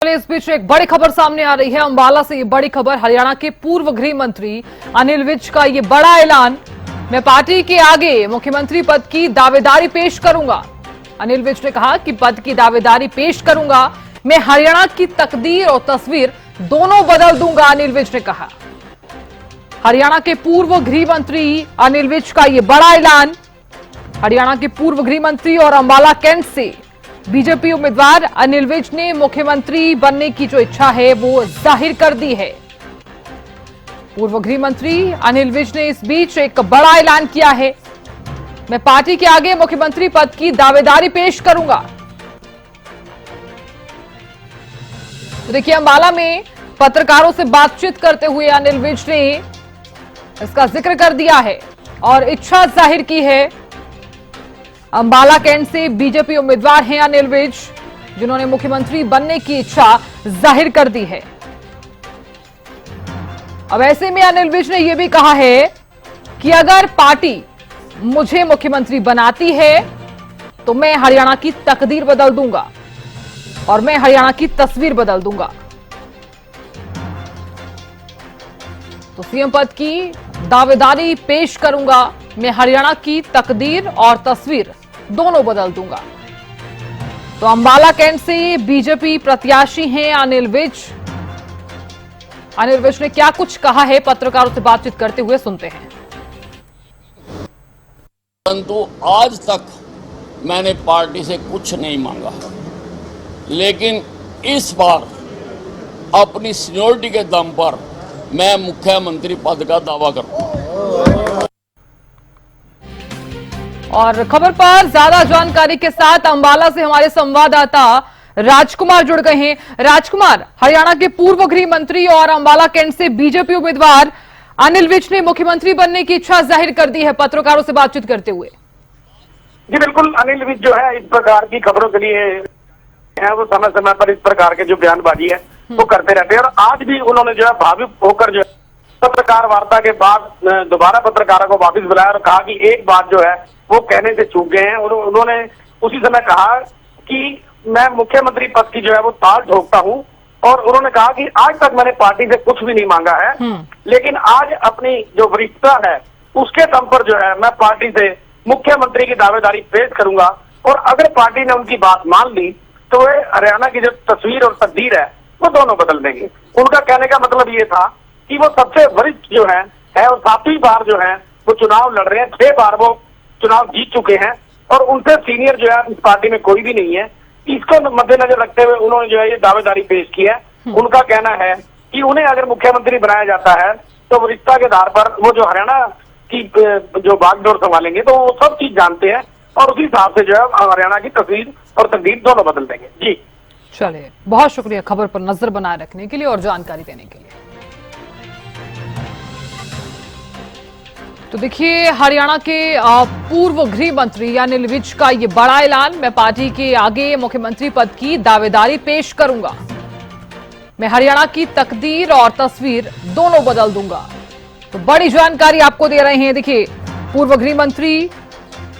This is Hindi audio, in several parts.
इस बीच एक बड़ी खबर सामने आ रही है। अंबाला से ये बड़ी खबर, हरियाणा के पूर्व गृह मंत्री अनिल विज का ये बड़ा ऐलान, मैं पार्टी के आगे मुख्यमंत्री पद की दावेदारी पेश करूंगा। अनिल विज ने कहा कि पद की दावेदारी पेश करूंगा, मैं हरियाणा की तकदीर और तस्वीर दोनों बदल दूंगा। अनिल विज ने कहा, हरियाणा के पूर्व गृह मंत्री अनिल विज का ये बड़ा ऐलान। हरियाणा के पूर्व गृह मंत्री और अंबाला कैंट से बीजेपी उम्मीदवार अनिल विज ने मुख्यमंत्री बनने की जो इच्छा है वो जाहिर कर दी है। पूर्व गृह मंत्री अनिल विज ने इस बीच एक बड़ा ऐलान किया है, मैं पार्टी के आगे मुख्यमंत्री पद की दावेदारी पेश करूंगा। तो देखिए, अंबाला में पत्रकारों से बातचीत करते हुए अनिल विज ने इसका जिक्र कर दिया है और इच्छा जाहिर की है। अंबाला कैंट से बीजेपी उम्मीदवार हैं अनिल विज, जिन्होंने मुख्यमंत्री बनने की इच्छा जाहिर कर दी है। अब ऐसे में अनिल विज ने यह भी कहा है कि अगर पार्टी मुझे मुख्यमंत्री बनाती है तो मैं हरियाणा की तकदीर बदल दूंगा और मैं हरियाणा की तस्वीर बदल दूंगा। तो सीएम पद की दावेदारी पेश करूंगा, मैं हरियाणा की तकदीर और तस्वीर दोनों बदल दूंगा। तो अंबाला कैंट से बीजेपी प्रत्याशी हैं अनिल विज। अनिल विज ने क्या कुछ कहा है, पत्रकारों से बातचीत करते हुए सुनते हैं। परंतु आज तक मैंने पार्टी से कुछ नहीं मांगा, लेकिन इस बार अपनी सीनियरिटी के दम पर मैं मुख्यमंत्री पद का दावा करूंगा। और खबर पर ज्यादा जानकारी के साथ अंबाला से हमारे संवाददाता राजकुमार जुड़ गए हैं। राजकुमार, हरियाणा के पूर्व गृह मंत्री और अंबाला कैंट से बीजेपी उम्मीदवार अनिल विज ने मुख्यमंत्री बनने की इच्छा जाहिर कर दी है, पत्रकारों से बातचीत करते हुए। जी बिल्कुल, अनिल विज जो है इस प्रकार की खबरों के लिए है, वो समय समय पर इस प्रकार के जो बयानबाजी है वो करते रहते हैं। और आज भी उन्होंने जो है भावुक होकर जो पत्रकार वार्ता के बाद दोबारा पत्रकारों को वापस बुलाया और कहा कि एक बात जो है वो कहने से चूक गए हैं। और उन्होंने उसी समय कहा कि मैं मुख्यमंत्री पद की जो है वो ताल ठोकता हूं। और उन्होंने कहा कि आज तक मैंने पार्टी से कुछ भी नहीं मांगा है, लेकिन आज अपनी जो वरिष्ठता है उसके दम पर जो है मैं पार्टी से मुख्यमंत्री की दावेदारी पेश करूंगा। और अगर पार्टी ने उनकी बात मान ली तो वे हरियाणा की जो तस्वीर और तकदीर है वो दोनों बदल देंगे। उनका कहने का मतलब ये था कि वो सबसे वरिष्ठ जो है और 7वीं बार जो है वो चुनाव लड़ रहे हैं, 6 बार वो चुनाव जीत चुके हैं और उनसे सीनियर जो है इस पार्टी में कोई भी नहीं है। इसको मद्देनजर रखते हुए उन्होंने जो है ये दावेदारी पेश की है। उनका कहना है कि उन्हें अगर मुख्यमंत्री बनाया जाता है तो वरिष्ठता के आधार पर वो जो हरियाणा की जो बागडोर संभालेंगे तो वो सब चीज जानते हैं और उसी हिसाब से जो है हरियाणा की तस्वीर और तकदीर दोनों बदल देंगे। जी चलिए, बहुत शुक्रिया खबर पर नजर बनाए रखने के लिए और जानकारी देने के लिए। तो देखिए, हरियाणा के पूर्व गृह मंत्री अनिल विज का ये बड़ा ऐलान, मैं पार्टी के आगे मुख्यमंत्री पद की दावेदारी पेश करूंगा, मैं हरियाणा की तकदीर और तस्वीर दोनों बदल दूंगा। तो बड़ी जानकारी आपको दे रहे हैं। देखिए, पूर्व गृह मंत्री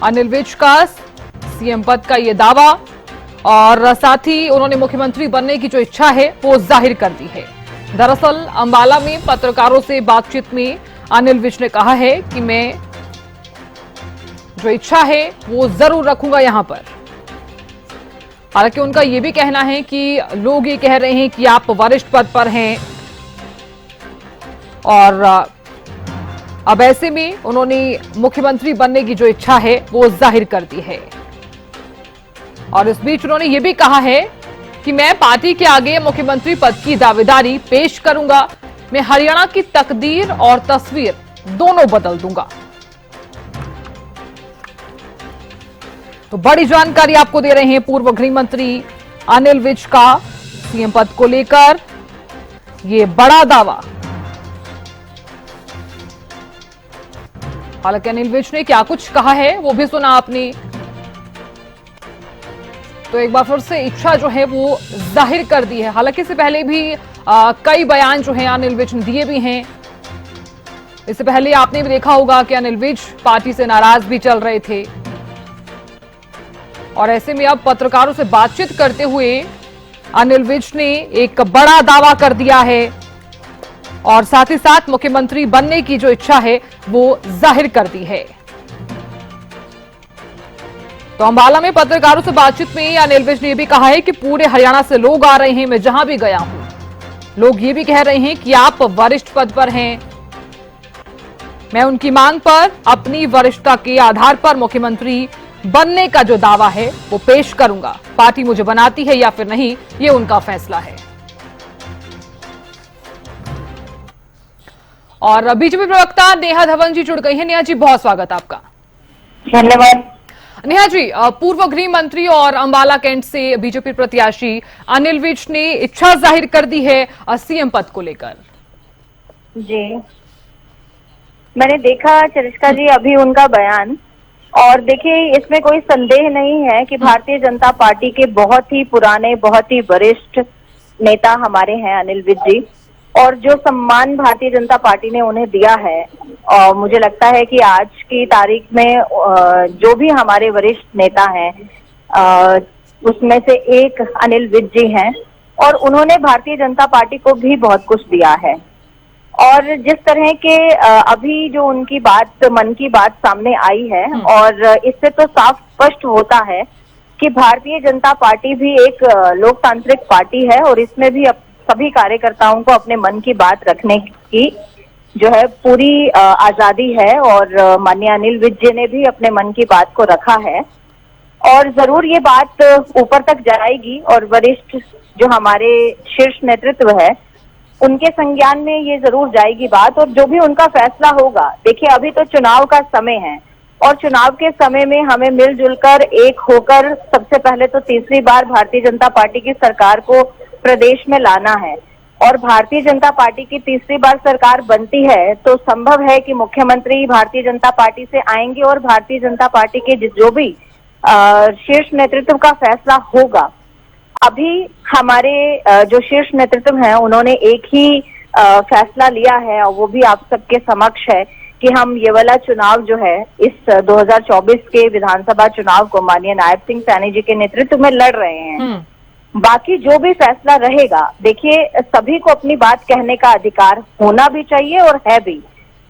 अनिल विज का सीएम पद का ये दावा और साथ ही उन्होंने मुख्यमंत्री बनने की जो इच्छा है वो जाहिर कर दी है। दरअसल अंबाला में पत्रकारों से बातचीत में अनिल विज ने कहा है कि मैं जो इच्छा है वो जरूर रखूंगा यहां पर। हालांकि उनका यह भी कहना है कि लोग ये कह रहे हैं कि आप वरिष्ठ पद पर हैं और अब ऐसे में उन्होंने मुख्यमंत्री बनने की जो इच्छा है वो जाहिर कर दी है। और इस बीच उन्होंने ये भी कहा है कि मैं पार्टी के आगे मुख्यमंत्री पद की दावेदारी पेश करूंगा, मैं हरियाणा की तकदीर और तस्वीर दोनों बदल दूंगा। तो बड़ी जानकारी आपको दे रहे हैं पूर्व गृह मंत्री अनिल विज का सीएम पद को लेकर ये बड़ा दावा। हालांकि अनिल विज ने क्या कुछ कहा है वो भी सुना आपने। तो एक बार फिर से इच्छा जो है वो जाहिर कर दी है। हालांकि इससे पहले भी कई बयान जो हैं अनिल विज ने दिए भी हैं। इससे पहले आपने भी देखा होगा कि अनिल विज पार्टी से नाराज भी चल रहे थे और ऐसे में अब पत्रकारों से बातचीत करते हुए अनिल विज ने एक बड़ा दावा कर दिया है और साथ ही साथ मुख्यमंत्री बनने की जो इच्छा है वो जाहिर कर दी है। तो अंबाला में पत्रकारों से बातचीत में अनिल विज ने यह भी कहा है कि पूरे हरियाणा से लोग आ रहे हैं, मैं जहां भी गया हूं लोग ये भी कह रहे हैं कि आप वरिष्ठ पद पर हैं, मैं उनकी मांग पर अपनी वरिष्ठता के आधार पर मुख्यमंत्री बनने का जो दावा है वो पेश करूंगा। पार्टी मुझे बनाती है या फिर नहीं, ये उनका फैसला है। और बीजेपी प्रवक्ता नेहा धवन जी जुड़ गई हैं। नेहा जी, बहुत स्वागत आपका। धन्यवाद। नेहा जी, पूर्व गृह मंत्री और अंबाला कैंट से बीजेपी प्रत्याशी अनिल विज ने इच्छा जाहिर कर दी है सीएम पद को लेकर। जी, मैंने देखा चरिष्का जी अभी उनका बयान, और देखिए इसमें कोई संदेह नहीं है कि भारतीय जनता पार्टी के बहुत ही पुराने, बहुत ही वरिष्ठ नेता हमारे हैं अनिल विज जी, और जो सम्मान भारतीय जनता पार्टी ने उन्हें दिया है, और मुझे लगता है कि आज की तारीख में जो भी हमारे वरिष्ठ नेता हैं उसमें से एक अनिल विज जी हैं, और उन्होंने भारतीय जनता पार्टी को भी बहुत कुछ दिया है। और जिस तरह के अभी जो उनकी बात, मन की बात सामने आई है, और इससे तो साफ स्पष्ट होता है कि भारतीय जनता पार्टी भी एक लोकतांत्रिक पार्टी है, और इसमें भी सभी कार्यकर्ताओं को अपने मन की बात रखने की जो है पूरी आजादी है, और माननीय अनिल विज जी ने भी अपने मन की बात को रखा है, और जरूर ये बात ऊपर तक जाएगी, और वरिष्ठ जो हमारे शीर्ष नेतृत्व है उनके संज्ञान में ये जरूर जाएगी बात, और जो भी उनका फैसला होगा। देखिए अभी तो चुनाव का समय है, और चुनाव के समय में हमें मिलजुल कर एक होकर सबसे पहले तो तीसरी बार भारतीय जनता पार्टी की सरकार को प्रदेश में लाना है, और भारतीय जनता पार्टी की तीसरी बार सरकार बनती है तो संभव है कि मुख्यमंत्री भारतीय जनता पार्टी से आएंगे, और भारतीय जनता पार्टी के जो भी शीर्ष नेतृत्व का फैसला होगा। अभी हमारे जो शीर्ष नेतृत्व हैं उन्होंने एक ही फैसला लिया है, और वो भी आप सबके समक्ष है कि हम ये वाला चुनाव जो है इस 2024 के विधानसभा चुनाव को माननीय नायब सिंह सैनी जी के नेतृत्व में लड़ रहे हैं। बाकी जो भी फैसला रहेगा, देखिए सभी को अपनी बात कहने का अधिकार होना भी चाहिए, और है भी।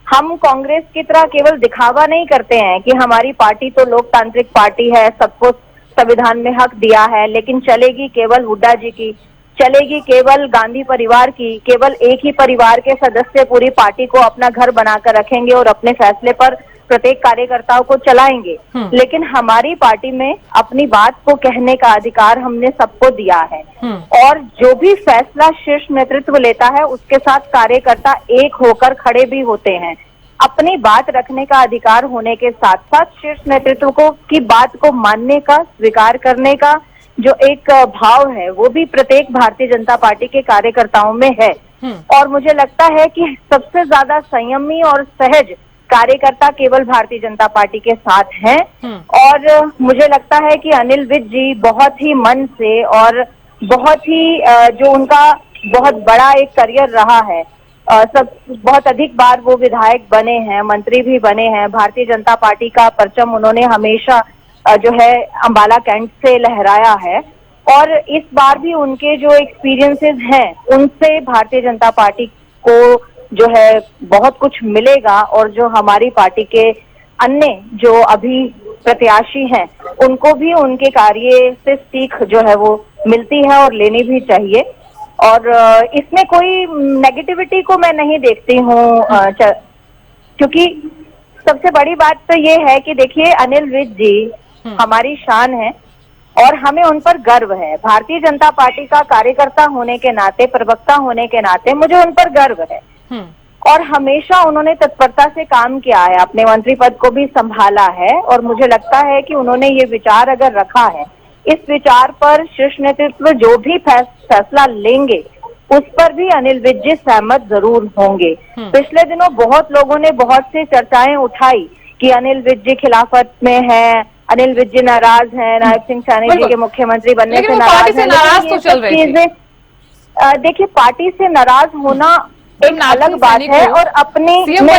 हम कांग्रेस की तरह केवल दिखावा नहीं करते हैं कि हमारी पार्टी तो लोकतांत्रिक पार्टी है, सबको संविधान में हक दिया है, लेकिन चलेगी केवल हुड्डा जी की, चलेगी केवल गांधी परिवार की, केवल एक ही परिवार के सदस्य पूरी पार्टी को अपना घर बनाकर रखेंगे और अपने फैसले पर प्रत्येक कार्यकर्ताओं को चलाएंगे। लेकिन हमारी पार्टी में अपनी बात को कहने का अधिकार हमने सबको दिया है, और जो भी फैसला शीर्ष नेतृत्व लेता है उसके साथ कार्यकर्ता एक होकर खड़े भी होते हैं। अपनी बात रखने का अधिकार होने के साथ साथ शीर्ष नेतृत्व को की बात को मानने का, स्वीकार करने का जो एक भाव है वो भी प्रत्येक भारतीय जनता पार्टी के कार्यकर्ताओं में है। और मुझे लगता है कि सबसे ज्यादा संयमी और सहज कार्यकर्ता केवल भारतीय जनता पार्टी के साथ हैं, और मुझे लगता है कि अनिल विज जी बहुत ही मन से, और बहुत ही जो उनका बहुत बड़ा एक करियर रहा है, सब बहुत अधिक बार वो विधायक बने हैं, मंत्री भी बने हैं, भारतीय जनता पार्टी का परचम उन्होंने हमेशा जो है अंबाला कैंट से लहराया है, और इस बार भी उनके जो एक्सपीरियंसेस हैं उनसे भारतीय जनता पार्टी को जो है बहुत कुछ मिलेगा, और जो हमारी पार्टी के अन्य जो अभी प्रत्याशी हैं उनको भी उनके कार्य से सीख जो है वो मिलती है और लेनी भी चाहिए। और इसमें कोई नेगेटिविटी को मैं नहीं देखती हूँ, क्योंकि सबसे बड़ी बात तो ये है कि देखिए अनिल विज जी हमारी शान है, और हमें उन पर गर्व है। भारतीय जनता पार्टी का कार्यकर्ता होने के नाते, प्रवक्ता होने के नाते मुझे उन पर गर्व है, और हमेशा उन्होंने तत्परता से काम किया है, अपने मंत्री पद को भी संभाला है, और मुझे लगता है कि उन्होंने ये विचार अगर रखा है, इस विचार पर शीर्ष नेतृत्व जो भी फैसला लेंगे उस पर भी अनिल विज जी सहमत जरूर होंगे। पिछले दिनों बहुत लोगों ने बहुत सी चर्चाएं उठाई कि अनिल विज जी खिलाफत में है, अनिल विज जी नाराज हैं, नायब सिंह सैनी जी के मुख्यमंत्री बनने से नाराज हैं। देखिए पार्टी से नाराज होना एक अलग बात है, और अपनी छोटी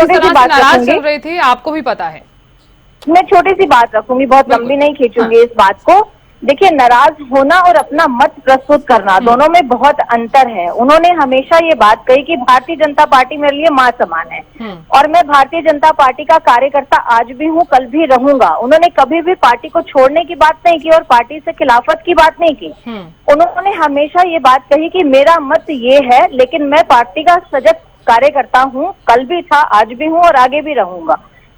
सी बात चल रही थी, आपको भी पता है। मैं छोटी सी बात रखूंगी, बहुत लंबी नहीं खींचूंगी इस बात को, देखिए, नाराज होना और अपना मत प्रस्तुत करना दोनों में बहुत अंतर है। उन्होंने हमेशा ये बात कही कि भारतीय जनता पार्टी मेरे लिए मां समान है और मैं भारतीय जनता पार्टी का कार्यकर्ता आज भी हूं, कल भी रहूंगा। उन्होंने कभी भी पार्टी को छोड़ने की बात नहीं की और पार्टी से खिलाफत की बात नहीं की। उन्होंने हमेशा ये बात कही कि मेरा मत ये है, लेकिन मैं पार्टी का सजग कार्यकर्ता हूं, कल भी था, आज भी हूं और आगे भी रहूंगा।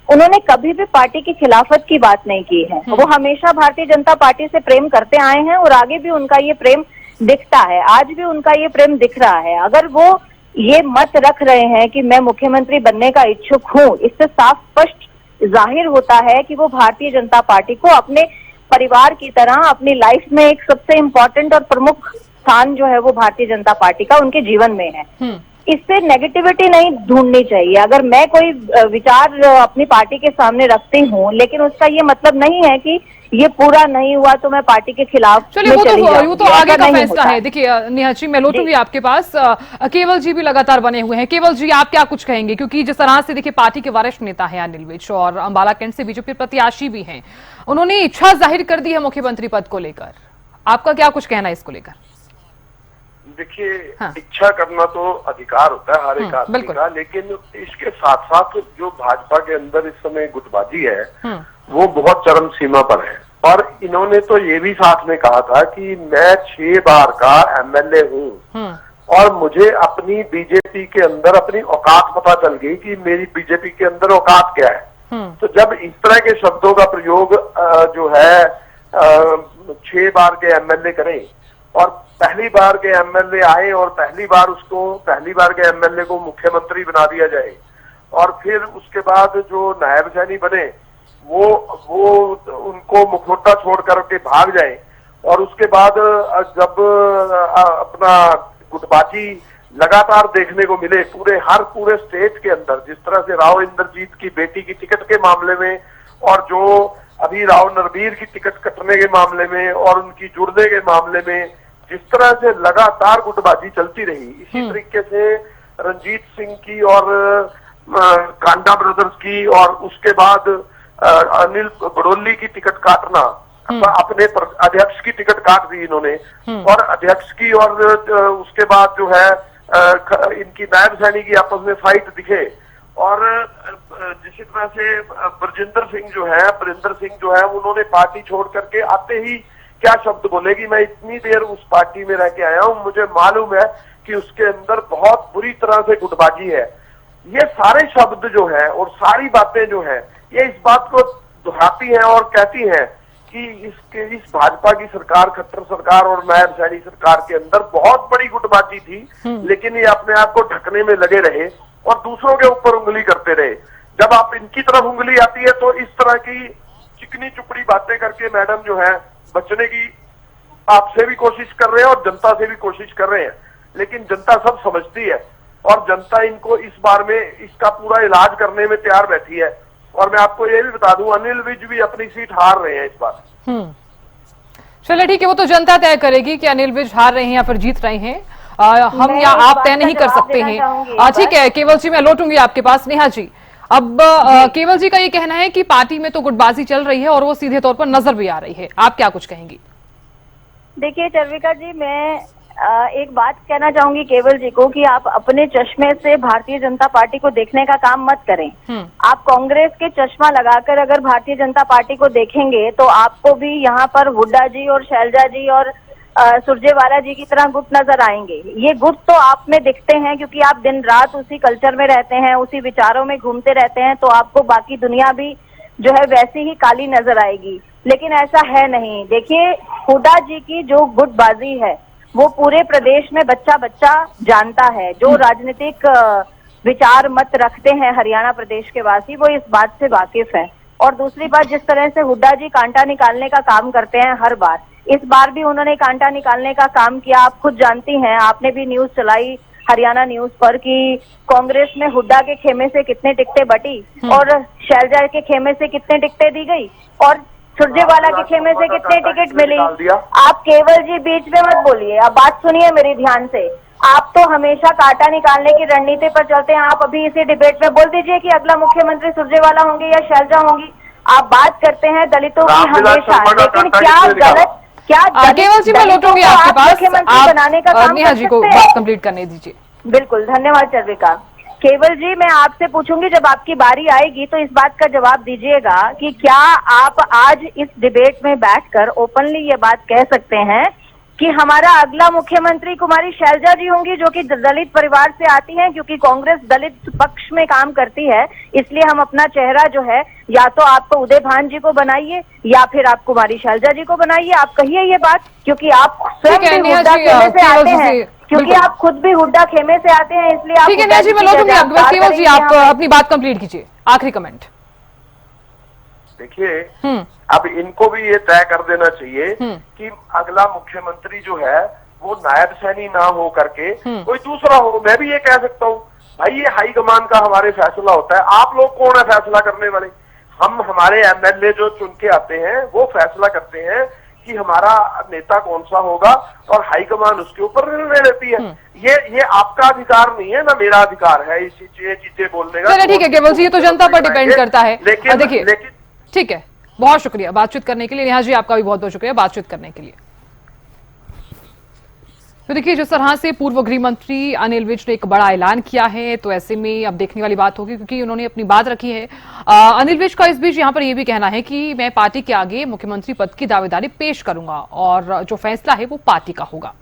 उन्होंने कभी भी पार्टी की खिलाफत की बात नहीं की है। वो हमेशा भारतीय जनता पार्टी से प्रेम करते आए हैं और आगे भी उनका ये प्रेम दिखता है, आज भी उनका ये प्रेम दिख रहा है। अगर वो ये मत रख रहे हैं कि मैं मुख्यमंत्री बनने का इच्छुक हूं, इससे साफ स्पष्ट जाहिर होता है कि वो भारतीय जनता पार्टी को अपने परिवार की तरह अपनी लाइफ में एक सबसे इम्पोर्टेंट और प्रमुख स्थान जो है वो भारतीय जनता पार्टी का उनके जीवन में है। इससे नेगेटिविटी नहीं ढूंढनी चाहिए। अगर मैं कोई विचार अपनी पार्टी के सामने रखती हूँ, लेकिन उसका ये मतलब नहीं है कि ये पूरा नहीं हुआ तो मैं पार्टी के खिलाफ चलिए, वो तो आगे का फैसला है। देखिए नेहा जी, मैं लौटूंगी आपके पास। केवल जी भी लगातार बने हुए हैं। केवल जी, आप क्या कुछ कहेंगे, क्योंकि जिस तरह से देखिए पार्टी के वरिष्ठ नेता है अनिल विज और अंबाला कैंट से बीजेपी प्रत्याशी भी हैं, उन्होंने इच्छा जाहिर कर दी है मुख्यमंत्री पद को लेकर। आपका क्या कुछ कहना है इसको लेकर? देखिए, इच्छा करना तो अधिकार होता है हर एक आदमी का, लेकिन इसके साथ साथ जो भाजपा के अंदर इस समय गुटबाजी है वो बहुत चरम सीमा पर है। और इन्होंने तो ये भी साथ में कहा था कि मैं 6 बार का एमएलए हूँ और मुझे अपनी बीजेपी के अंदर अपनी औकात पता चल गई कि मेरी बीजेपी के अंदर औकात क्या है। तो जब इस तरह के शब्दों का प्रयोग जो है 6 बार के एमएलए करें और पहली बार के एमएलए आए और पहली बार के एमएलए को मुख्यमंत्री बना दिया जाए और फिर उसके बाद जो नायब सैनी बने वो उनको मुखौटा छोड़ करके भाग जाए और उसके बाद जब अपना गुटबाजी लगातार देखने को मिले पूरे स्टेट के अंदर, जिस तरह से राव इंद्रजीत की बेटी की टिकट के मामले में और जो अभी राव नरबीर की टिकट कटने के मामले में और उनकी जुड़ने के मामले में जिस तरह से लगातार गुटबाजी चलती रही, इसी तरीके से रंजीत सिंह की और कांडा ब्रदर्स की और उसके बाद अनिल बड़ोली की टिकट काटना, अपने अध्यक्ष की टिकट काट दी इन्होंने और अध्यक्ष की, और उसके बाद जो है इनकी नायब सैनी की आपस में फाइट दिखे और जिस तरह से बरिंदर सिंह जो है उन्होंने पार्टी छोड़ करके आते ही क्या शब्द बोले कि मैं इतनी देर उस पार्टी में रह के आया हूं, मुझे मालूम है कि उसके अंदर बहुत बुरी तरह से गुटबाजी है। ये सारे शब्द जो है और सारी बातें जो है ये इस बात को दोहराती हैं और कहती हैं कि इस भाजपा की सरकार, खट्टर सरकार और नायब सैनी सरकार के अंदर बहुत बड़ी गुटबाजी थी, लेकिन ये अपने आप को ढकने में लगे रहे और दूसरों के ऊपर उंगली करते रहे। जब आप इनकी तरफ उंगली आती है तो इस तरह की चिकनी चुपड़ी बातें करके मैडम जो है बचने की आपसे भी कोशिश कर रहे हैं और जनता से भी कोशिश कर रहे हैं, लेकिन जनता सब समझती है और जनता इनको इस बार में इसका पूरा इलाज करने में तैयार बैठी है। और मैं आपको ये भी बता दूं, अनिल विज भी अपनी सीट हार रहे हैं इस बार। चलिए ठीक है, वो तो जनता तय करेगी कि अनिल विज हार रहे हैं या फिर जीत रहे हैं। हम या आप तय नहीं कर सकते हैं। ठीक है केवल जी, मैं लौटूंगी आपके पास। नेहा जी, अब केवल जी का ये कहना है कि पार्टी में तो गुटबाजी चल रही है और वो सीधे तौर पर नजर भी आ रही है। आप क्या कुछ कहेंगी? देखिए चर्विका जी, मैं एक बात कहना चाहूंगी केवल जी को कि आप अपने चश्मे से भारतीय जनता पार्टी को देखने का काम मत करें। आप कांग्रेस के चश्मा लगाकर अगर भारतीय जनता पार्टी को देखेंगे तो आपको भी यहाँ पर हुड्डा जी और शैलजा जी और सुरजेवाला जी की तरह गुट नजर आएंगे। ये गुट तो आप में दिखते हैं क्योंकि आप दिन रात उसी कल्चर में रहते हैं, उसी विचारों में घूमते रहते हैं, तो आपको बाकी दुनिया भी जो है वैसी ही काली नजर आएगी, लेकिन ऐसा है नहीं। देखिए, हुड्डा जी की जो गुटबाजी है वो पूरे प्रदेश में बच्चा बच्चा जानता है। जो राजनीतिक विचार मत रखते हैं हरियाणा प्रदेश के वासी, वो इस बात से वाकिफ है। और दूसरी बात, जिस तरह से हुड्डा जी कांटा निकालने का काम करते हैं हर बार, इस बार भी उन्होंने कांटा निकालने का काम किया। आप खुद जानती हैं, आपने भी न्यूज चलाई हरियाणा न्यूज पर कि कांग्रेस में हुड्डा के खेमे से कितने टिकटें बटी और शैलजा के खेमे से कितने टिकटें दी गई और सुरजेवाला के खेमे से कितने टिकट मिली। आप केवल जी बीच में मत बोलिए, आप बात सुनिए मेरी ध्यान से। आप तो हमेशा कांटा निकालने की रणनीति पर चलते हैं। आप अभी इसी डिबेट में बोल दीजिए कि अगला मुख्यमंत्री सुरजेवाला होंगे या शैलजा होंगी। आप बात करते हैं दलितों की हमेशा, लेकिन क्या गलत क्या केवल जी मैं लौटूंगी आपके पास, मुख्यमंत्री बनाने का काम नेहा कर जी को सकते बात हैं? कंप्लीट करने दीजिए। बिल्कुल, धन्यवाद चंद्रिका। केवल जी, मैं आपसे पूछूंगी, जब आपकी बारी आएगी तो इस बात का जवाब दीजिएगा कि क्या आप आज इस डिबेट में बैठकर ओपनली ये बात कह सकते हैं कि हमारा अगला मुख्यमंत्री कुमारी शैलजा जी होंगी, जो कि दलित परिवार से आती हैं, क्योंकि कांग्रेस दलित पक्ष में काम करती है, इसलिए हम अपना चेहरा जो है, या तो आपको उदय भान जी को बनाइए या फिर आप कुमारी शैलजा जी को बनाइए। आप कहिए ये बात, क्योंकि आप स्वयं भी हुड्डा खेमे से आते हैं, क्योंकि आप खुद भी हुड्डा खेमे से आते हैं, इसलिए आप ठीक है नेहा जी, मैं लौटूंगी आपके पास। केवल जी आप अपनी बात कंप्लीट कीजिए, आखिरी कमेंट। देखिए, अब इनको भी ये तय कर देना चाहिए कि अगला मुख्यमंत्री जो है वो नायब सैनी ना हो करके कोई दूसरा हो। मैं भी ये कह सकता हूँ, भाई ये हाईकमान का हमारे फैसला होता है, आप लोग कौन है फैसला करने वाले? हम हमारे एमएलए जो चुन के आते हैं वो फैसला करते हैं कि हमारा नेता कौन सा होगा, और हाईकमान उसके ऊपर निर्णय लेती है। ये आपका अधिकार नहीं है, ना मेरा अधिकार है इसी चीजें बोलने का। ठीक है केवल जी, ये तो जनता पर डिपेंड करता है। लेकिन ठीक है, बहुत शुक्रिया बातचीत करने के लिए। नेहा जी आपका भी बहुत बहुत शुक्रिया बातचीत करने के लिए। तो देखिए, जिस तरह से पूर्व गृह मंत्री अनिल विज ने एक बड़ा ऐलान किया है, तो ऐसे में अब देखने वाली बात होगी, क्योंकि उन्होंने अपनी बात रखी है। अनिल विज का इस बीच यहां पर यह भी कहना है कि मैं पार्टी के आगे मुख्यमंत्री पद की दावेदारी पेश करूंगा और जो फैसला है वो पार्टी का होगा।